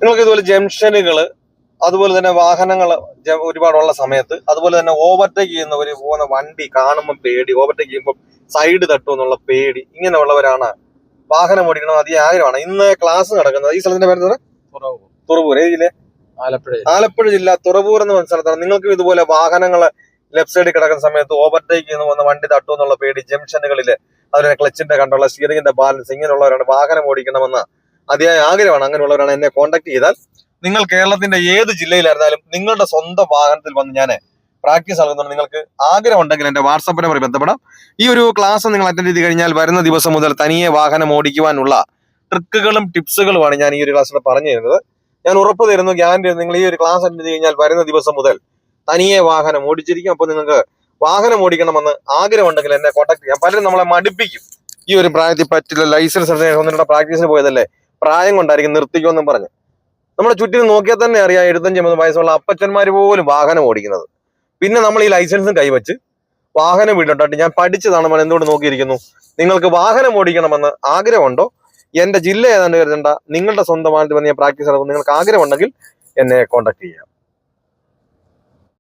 നിങ്ങൾക്ക് ഇതുപോലെ ജംഗ്ഷനുകള്, അതുപോലെ തന്നെ വാഹനങ്ങൾ ഒരുപാടുള്ള സമയത്ത്, അതുപോലെ തന്നെ ഓവർടേക്ക് ചെയ്യുന്നവർ പോകുന്ന വണ്ടി കാണുമ്പോൾ പേടി, ഓവർടേക്ക് ചെയ്യുമ്പോൾ സൈഡ് തട്ടുമെന്നുള്ള പേടി, ഇങ്ങനെയുള്ളവരാണ് വാഹനം ഓടിക്കണം അധികം ആഗ്രഹമാണ്. ഇന്ന് ക്ലാസ് നടക്കുന്നത് ഈ സ്ഥലത്തിന്റെ പേര് തുറവൂർ, ഏതിലെ? ആലപ്പുഴ ജില്ല തുറവൂർ എന്ന് പറഞ്ഞ സ്ഥലത്താണ്. നിങ്ങൾക്ക് ഇതുപോലെ വാഹനങ്ങൾ ലെഫ്റ്റ് സൈഡിൽ കിടക്കുന്ന സമയത്ത് ഓവർടേക്ക് ചെയ്യുന്ന പോകുന്ന വണ്ടി തട്ടുമെന്നുള്ള പേടി, ജംഗ്ഷനുകളില് അതുപോലെ ക്ലച്ചിന്റെ കണ്ടുള്ള സ്റ്റിയറിംഗിന്റെ ബാലൻസ്, ഇങ്ങനെയുള്ളവരാണ് വാഹനം ഓടിക്കണമെന്ന് അതിയായ ആഗ്രഹമാണ്. അങ്ങനെയുള്ളവരാണ് എന്നെ കോൺടാക്ട് ചെയ്താൽ നിങ്ങൾ കേരളത്തിന്റെ ഏത് ജില്ലയിലായിരുന്നാലും നിങ്ങളുടെ സ്വന്തം വാഹനത്തിൽ വന്ന് ഞാൻ പ്രാക്ടീസ് നൽകുന്നുണ്ട്. നിങ്ങൾക്ക് ആഗ്രഹം ഉണ്ടെങ്കിൽ എന്റെ വാട്സാപ്പ് നമ്പറിൽ ബന്ധപ്പെടാം. ഈ ഒരു ക്ലാസ് നിങ്ങൾ അറ്റൻഡ് ചെയ്ത് കഴിഞ്ഞാൽ വരുന്ന ദിവസം മുതൽ തനിയെ വാഹനം ഓടിക്കുവാനുള്ള ട്രിക്കുകളും ടിപ്സുകളുമാണ് ഞാൻ ഈ ഒരു ക്ലാസ്സിൽ പറഞ്ഞു തരുന്നത്. ഞാൻ ഉറപ്പ് തരുന്നു, ഗ്യാരണ്ടി, നിങ്ങൾ ഈ ഒരു ക്ലാസ് അറ്റൻഡ് ചെയ്ത് കഴിഞ്ഞാൽ വരുന്ന ദിവസം മുതൽ തനിയെ വാഹനം ഓടിച്ചിരിക്കും. അപ്പോൾ നിങ്ങൾക്ക് വാഹനം ഓടിക്കണമെന്ന് ആഗ്രഹം ഉണ്ടെങ്കിൽ എന്നെ കോൺടാക്ട് ചെയ്യാം. പലരും നമ്മളെ മടുപ്പിക്കും, ഈ ഒരു പ്രായത്തിൽ പറ്റില്ല, ലൈസൻസ് ഒന്നിനുള്ള പ്രാക്ടീസിന് പോയതല്ലേ, പ്രായം കൊണ്ടായിരിക്കും നിർത്തിക്കുമെന്നും പറഞ്ഞ്. നമ്മുടെ ചുറ്റിനും നോക്കിയാൽ തന്നെ അറിയാം 75-80 വയസ്സുള്ള അപ്പച്ചന്മാർ പോലും വാഹനം ഓടിക്കുന്നത്. പിന്നെ നമ്മൾ ഈ ലൈസൻസും കൈവച്ച് വാഹനം വീട്ടിലോട്ട് ഞാൻ പഠിച്ചതാണ് നമ്മൾ എന്തുകൊണ്ട് നോക്കിയിരിക്കുന്നു. നിങ്ങൾക്ക് വാഹനം ഓടിക്കണമെന്ന് ആഗ്രഹമുണ്ടോ? എന്റെ ജില്ല ഏതാണ്ട് കരുതണ്ട, നിങ്ങളുടെ സ്വന്തം വാഹനത്തിൽ വന്ന് ഞാൻ പ്രാക്ടീസ് നടക്കും. നിങ്ങൾക്ക് ആഗ്രഹമുണ്ടെങ്കിൽ എന്നെ കോൺടാക്ട് ചെയ്യാം.